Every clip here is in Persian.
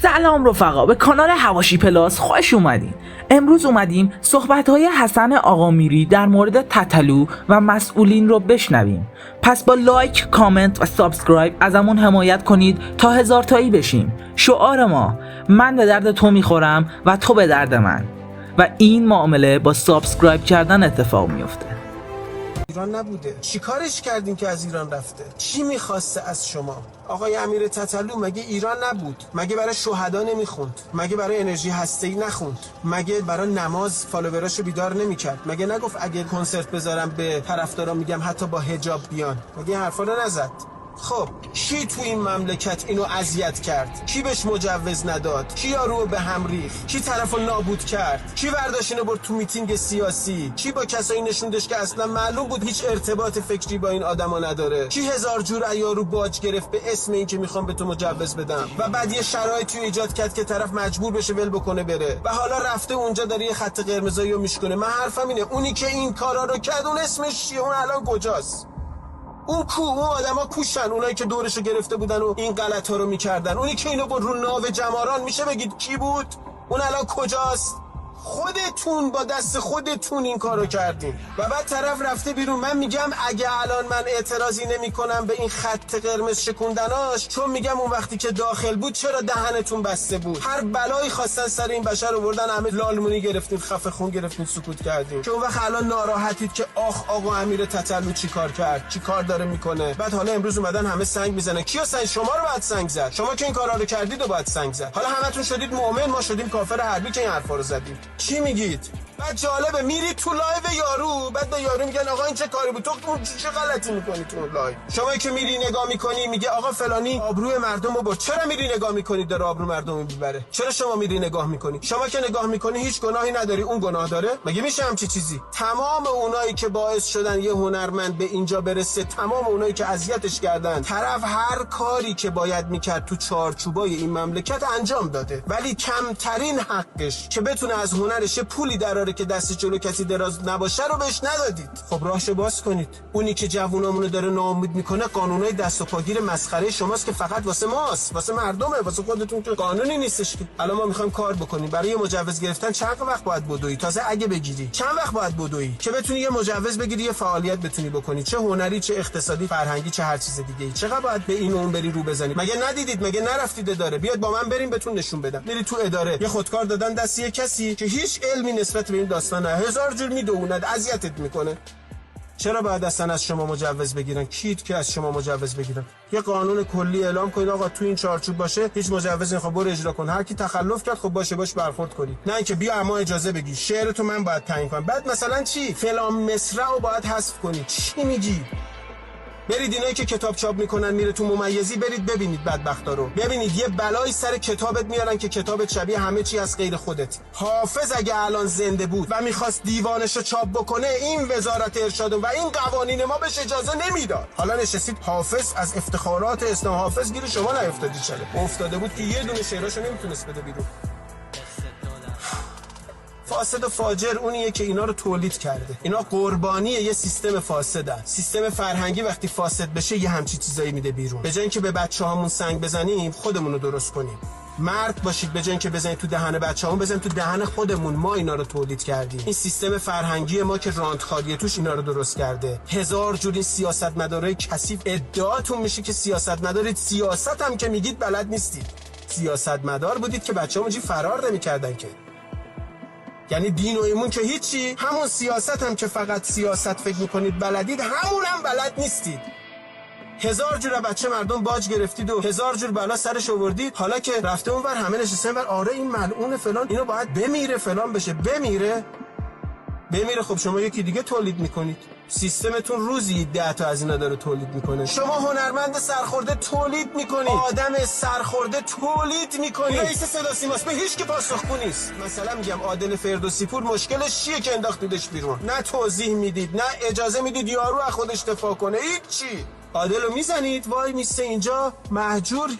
سلام رفقا، به کانال حواشی پلاس خوش اومدین. امروز اومدیم صحبت‌های حسن آقامیری در مورد تتلو و مسئولین رو بشنویم. پس با لایک، کامنت و سابسکرایب ازمون حمایت کنید تا 1000 تایی بشیم. شعار ما: من به درد تو میخورم و تو به درد من. و این معامله با سابسکرایب کردن اتفاق میفته. ایران نبوده. چیکارش کردین که از ایران رفته؟ چی میخواسته از شما؟ آقای امیر تتلو مگه ایران نبود؟ مگه برای شهدا نمیخوند؟ مگه برای انرژی هسته‌ای نخوند؟ مگه برای نماز فالووراشو بیدار نمیکرد؟ مگه نگفت اگه کنسرت بذارم به طرفدارا میگم حتی با حجاب بیان؟ مگه این حرفا رو نزد؟ خب کی تو این مملکت اینو اذیت کرد؟ کی بهش مجوز نداد؟ کی یارو به هم ریخت؟ کی طرفو نابود کرد؟ کی برداشت اینو برد تو میتینگ سیاسی؟ کی با کسایی نشوندش که اصلا معلوم بود هیچ ارتباط فکری با این آدما نداره؟ کی هزار جور یارو باج گرفت به اسم این که میخوام به تو مجوز بدم و بعد یه شرایطی ایجاد کرد که طرف مجبور بشه ول بکنه بره و حالا رفته اونجا داره یه خط قرمزایی رو میشکنه. من حرفم اینه اونی که این کارا رو کرد اون اسمش چیه؟ اون الان کجاست؟ اون آدما کوشن، اونایی که دورشو گرفته بودن و این غلطا رو میکردن. اونی که اینو رو ناو جماران میشه بگید کی بود؟ اون الان کجاست؟ خودتون با دست خودتون این کارو کردین و بعد طرف رفته بیرون. من میگم اگه الان من اعتراضی نمیکنم به این خط قرمز شکوندناش، چون میگم اون وقتی که داخل بود چرا دهنتون بسته بود؟ هر بلایی خواستن سر این بشر آوردن، همه لالمونی گرفتین، خفه خون گرفتین، سکوت کردین. که اون وقت الان ناراحتید که آخ آقا امیر تتلو چیکار کرد، چیکار داره میکنه. بعد حالا امروز اومدن همه سنگ میزنن. کیو سنگ؟ شما رو بعد سنگ زد. شما که این کارا رو کردید و بعد سنگ زد. حالا همتون شدید مؤمن، ما شدیم کافر حربی که این حرفا رو زدیم. چی میگید؟ بعد جالبه میری تو لایو یارو، بعد به یارو میگن آقا این چه کاری بود؟ تو چه غلطی میکنی تو لایو؟ شما که میری نگاه میکنی میگه آقا فلانی آبروی مردم رو برد. چرا میری نگاه میکنی داره آبرو مردم رو میبره؟ چرا شما میری نگاه میکنی؟ شما که نگاه میکنی هیچ گناهی نداری، اون گناه داره؟ مگه میشه همچی چیزی؟ تمام اونایی که باعث شدن یه هنرمند به اینجا برسه، تمام اونایی که اذیتش کردن، طرف هر کاری که باید میکرد تو چارچوبای این مملکت انجام داده، ولی کمترین حقش که بتونه از هنرش پولی دراره که دست جلو کسی دراز نباشه رو بهش ندادید. خب راهشو باز کنید. اونی که جوونامونو داره ناامید میکنه قانونای دست و پاگیر مسخره شماست که فقط واسه ماست، واسه مردمه، واسه خودتون که قانونی نیستش که. الان ما میخوایم کار بکنیم. برای مجوز گرفتن چند وقت باید بدوی؟ تازه اگه بگیری چند وقت باید بدوی که بتونی یه مجوز بگیری، یه فعالیت بتونی بکنی، چه هنری، چه اقتصادی، فرهنگی، چه هر چیز دیگه؟ چقدر باید به این اون بری رو بزنی؟ مگه ندیدید؟ مگه نرفتید اداره؟ بیاد با من بریم بهتون نشون بدم. میری تو اداره یه خودکار دادن دست یه کسی که هیچ علمی نسبت به این داستان نه، هزار جور میدووند، اذیتت میکنه. چرا باید اصلا از شما مجوز بگیرن؟ کیت که از شما مجوز بگیرن؟ یه قانون کلی اعلام کنید آقا تو این چارچوب باشه، هیچ مجوزی نخواد، برو اجرا کن. هر کی تخلف کرد خب باشه باش برخورد کنید، نه اینکه بیا اما اجازه بگی شعر تو من باید تعیین کنم. بعد مثلا چی؟ فلان مصرع رو باید حذف کنید. چی میگی؟ برید اینایی که کتاب چاپ میکنن میره تو ممیزی، برید ببینید بدبختا رو، ببینید یه بلایی سر کتابت میارن که کتابت شبیه همه چی از غیر خودت. حافظ اگه الان زنده بود و میخواست دیوانشو چاپ بکنه، این وزارت ارشاد و این قوانین ما بهش اجازه نمیداد. حالا نشستید حافظ از افتخارات اسلام حافظ گیر شما نیافتادی. چرا افتاده بود که یه دونه شعراشو نمیتونست بده بیرون. فاسد و فاجر اونیه که اینا رو تولید کرده. اینا قربانی یه سیستم فاسدن. سیستم فرهنگی وقتی فاسد بشه یه همچی چیزایی میده بیرون. به جای اینکه به بچه‌هامون سنگ بزنیم، خودمون رو درست کنیم. مرد باشید، به جای اینکه بزنید تو دهن بچه‌هامون، بزنید تو دهن خودمون. ما اینا رو تولید کردیم. این سیستم فرهنگی ما که راندخاریه توش اینا رو درست کرده. هزار جور این سیاستمدارای کثیف ادعاتون میشه که سیاستمدارید، سیاست هم که میگید بلد نیستید. سیاستمدار بودید که بچه‌هامون فرار نمی‌کردن که. یعنی دین و ایمون که هیچی، همون سیاست هم که فقط سیاست فکر میکنید بلدید، همون هم بلد نیستید. هزار جور بچه مردم باج گرفتید و هزار جور بلا سرش آوردید. حالا که رفته اونور همه نشستن ور، آره این ملعون فلان اینو باید بمیره، فلان بشه، بمیره. خب شما یکی دیگه تولید میکنید. سیستمتون روزی 10 تا از اینا داره تولید میکنه. شما هنرمند سرخورده تولید میکنید، آدم سرخورده تولید میکنید. رئیس صدا سیماست، به هیچ کی پاسخگو نیست. مثلا میگم عادل فردوسی پور مشکلش چیه که انداختیدش بیرون؟ نه توضیح میدید، نه اجازه میدید یارو از خودش دفاع کنه، هیچ چی. عادلو میزنید وای میسته اینجا مهجور،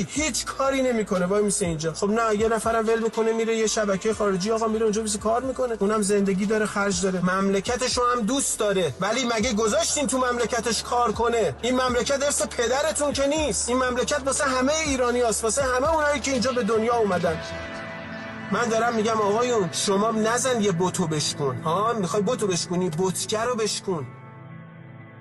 هیچ کاری نمیکنه، وای میسته اینجا. خب نه، یه نفرم ول میکنه میره یه شبکه خارجی آقا میره اونجا بیس کار میکنه، اونم زندگی داره، خرج داره، مملکتشو هم دوست داره، ولی مگه گذاشتین تو مملکتش کار کنه؟ این مملکت ارث پدرتون که نیست، این مملکت واسه همه ایرانیاست، واسه همه اونایی که اینجا به دنیا اومدن. من دارم میگم آقایون شما نزن یه بتو بشکن، ها میخوای بتو بشکنی، بتگر رو بشکن.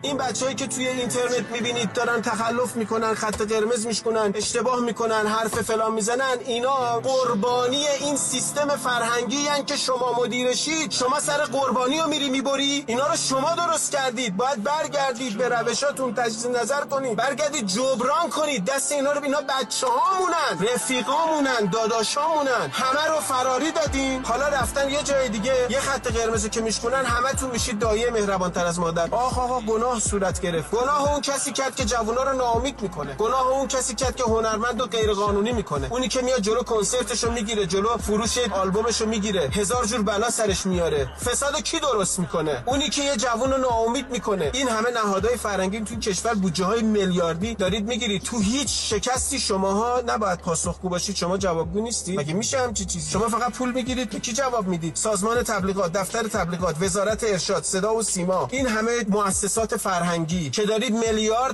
این بچه‌هایی که توی اینترنت میبینید دارن تخلف میکنن، خط قرمز میشکنن، اشتباه میکنن، حرف فلان میزنن، اینا قربانی این سیستم فرهنگی ان که شما مدیرشید. شما سر قربانی رو میری میبری، اینا رو شما درست کردید، باید برگردید به روشاتون، تجدید نظر کنید، برگردید جبران کنید. دست اینا رو، اینا بچه‌هامونن، رفیقامونن، داداشامونن، همه رو فراری دادین، حالا رفتن یه جای دیگه یه خط قرمزی که میشکنن همتون میشید دایه مهربان‌تر از مادر. آها گناه صورت گرفت. گناه اون کسی کرد که جوونا رو ناامید میکنه، گناه اون کسی کرد که هنرمند و غیر قانونی میکنه، اونی که میاد جلو کنسرتشو میگیره، جلو فروش آلبومشو میگیره، هزار جور بلا سرش میاره. فسادو کی درست میکنه؟ اونی که یه جوون رو ناامید میکنه. این همه نهادهای فرهنگی تو کشور بودجه های میلیاردی دارید میگیرید، تو هیچ شکستی شماها نباید پاسخگو باشید. شما جوابگو نیستی؟ مگه میشه همچین چیزی؟ شما فقط پول میگیرید، به کی جواب میدید؟ سازمان تبلیغات، دفتر تبلیغات، وزارت ارشاد، صدا و سیما، این همه مؤسسات فرهنگی که دارید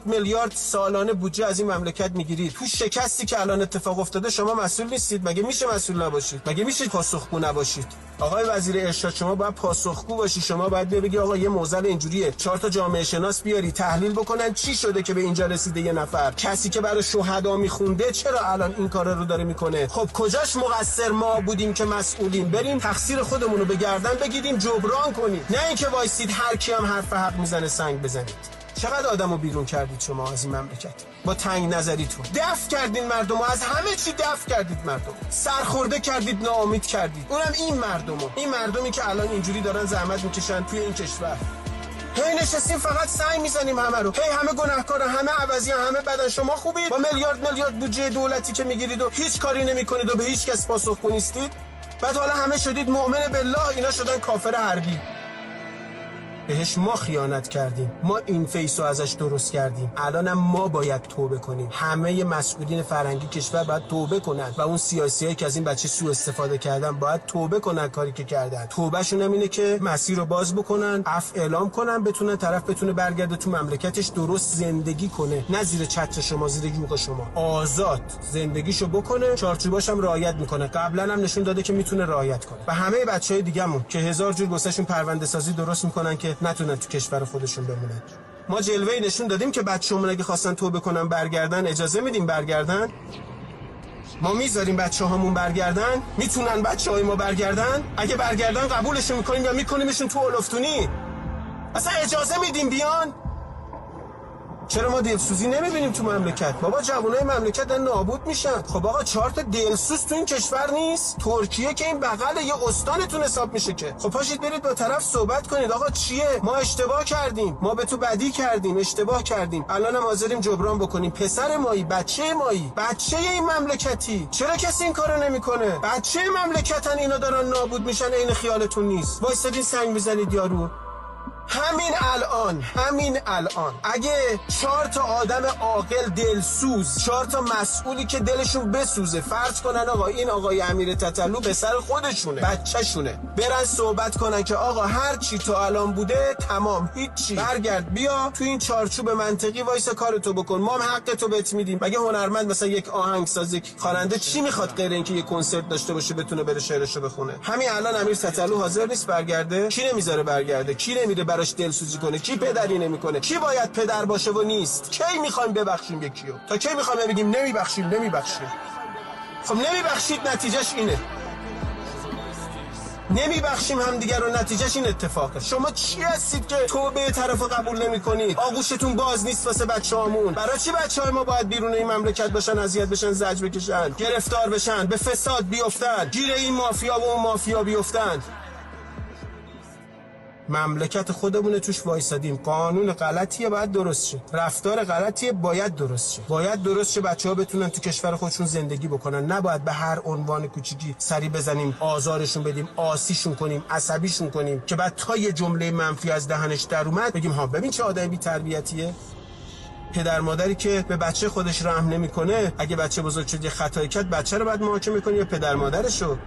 میلیارد سالانه بودجه از این مملکت میگیرید، تو شکستی که الان اتفاق افتاده شما مسئول نیستید؟ مگه میشه مسئول نباشید؟ مگه میشه پاسخگو نباشید؟ آقای وزیر ارشاد شما باید پاسخگو باشی. شما باید بگی آقا یه معضل اینجوریه، 4 تا جامعه شناس بیاری تحلیل بکنن چی شده که به اینجا رسیده. یه نفر کسی که برای شهدا میخونده چرا الان این کارا رو داره میکنه؟ خب کجاش مقصر ما بودیم که مسئولیم؟ بریم تقصیر خودمون رو به گردن بگیریم، جبران کنیم، نه اینکه وایسید هر کی هم حرف حق میزنه سنگ بزنید. چقدر آدمو بیرون کردید شما از این مملکت با تنگ نظریتون، دفع کردین مردمو، از همه چی دفع کردید مردم، سرخورده کردید، ناامید کردید. اونم این مردمی که الان اینجوری دارن زحمت میکشن توی این کشور. هی نشستیم فقط سعی میزنیم همه رو، هی همه گناهکارن، همه عوضی، همه بدن. شما خوبید با میلیارد بودجه دولتی که میگیرید و هیچ کاری نمیکنید و به هیچ کس پاسخگو نیستید. بعد حالا همه شدید مؤمن بالله، اینا شدن کافر حربی. بهش ما خیانت کردیم، ما این فیسو ازش درست کردیم. الانم ما باید توبه کنیم. همه مسئولین فرهنگی کشور باید توبه کنن و اون سیاسیایی که از این بچه سوء استفاده کردن باید توبه کنن کاری که کردن. توبهشون هم اینه که مسیر رو باز بکنن، عفو اعلام کنن، طرف بتونه برگرده تو مملکتش درست زندگی کنه، نه زیر چتر شما، زیر یوغ شما، آزاد زندگیشو بکنه. چارچوباش هم رعایت میکنه، قبلا هم نشون داده که میتونه رعایت کنه. و همه بچهای دیگه‌مون که هزار جور واسهشون پرونده سازی درست میکنن که نتونن تو کشور خودشون بمونن. ما جلوه‌ای نشون دادیم که بچه‌مون اگه خواستن توبه کنن برگردن، اجازه میدیم برگردن؟ ما میذاریم بچه‌هامون برگردن؟ میتونن بچه‌های ما برگردن؟ اگه برگردن قبولشون میکنیم یا میکنیمشون تو اولفتونی؟ اصلا اجازه میدیم بیان؟ چرا ما دلسوزی نمیبینیم تو مملکت؟ بابا جوانای مملکت دارن نابود میشن. خب آقا 4 تا دلسوز تو این کشور نیست؟ ترکیه که این بغل یه استانتون حساب میشه که. خب پاشید برید با طرف صحبت کنید. آقا چیه؟ ما اشتباه کردیم، ما به تو بدی کردیم، اشتباه کردیم، الانم حاضریم جبران بکنیم. پسر مایی، بچه مایی، بچه این مملکتی. چرا کسی این کارو نمیکنه؟ بچه مملکتن، اینا دارن نابود میشن، عین خیالتون نیست. وایسادین سنگ میزنید یارو. همین الان اگه 4 تا آدم عاقل دلسوز، 4 تا مسئولی که دلشون بسوزه، فرض کنن آقا این آقای امیر تتلو به سر خودشونه، بچه‌شونه، برن صحبت کنن که آقا هر چی تا الان بوده تمام، هیچی، برگرد بیا تو این چارچوب منطقی وایسا کارتو بکن، ما هم حقتو بهت میدیم. مگه هنرمند مثلا یک آهنگساز، یک خواننده چی میخواد غیر اینکه یک کنسرت داشته باشه بتونه بره شعرشو بخونه؟ همین الان امیر تتلو حاضر نیست برگرده. کی نمیذاره برگرده؟ کی نمیره براش دلسوزی کنه؟ کی پدری نمیکنه؟ کی باید پدر باشه و نیست؟ کی میخوایم ببخشیم یکیو؟ تا کی میخوایم بگیم نمیبخشیم؟ خب نمیبخشید، نتیجهش اینه. نمیبخشیم همدیگه رو، نتیجهش این اتفاقه. شما چی هستید که توبه طرفو قبول نمیکنید؟ آغوشتون باز نیست واسه بچه‌هامون. برای چی بچه‌های ما باید بیرون این مملکت باشن، اذیت بشن، زجر بکشن، گرفتار بشن، به فساد بیفتن، گیر این مافیا و اون مافیا بیفتن؟ مملکت خودمونه، توش وایسادیم. قانون غلطیه باید درست شه، رفتار غلطیه باید درست شه، بچه‌ها بتونن تو کشور خودشون زندگی بکنن. نباید به هر عنوان کوچیکی سری بزنیم، آزارشون بدیم، آسیشون کنیم، عصبیشون کنیم که بعد تا یه جمله منفی از دهنش در اومد بگیم ها ببین چه آدم بی تربیتیه. پدر مادری که به بچه خودش رحم نمیکنه، اگه بچه بزرگ شد یه خطایی کرد، بچه رو بعد محاکمه کنه یا پدر مادرشو؟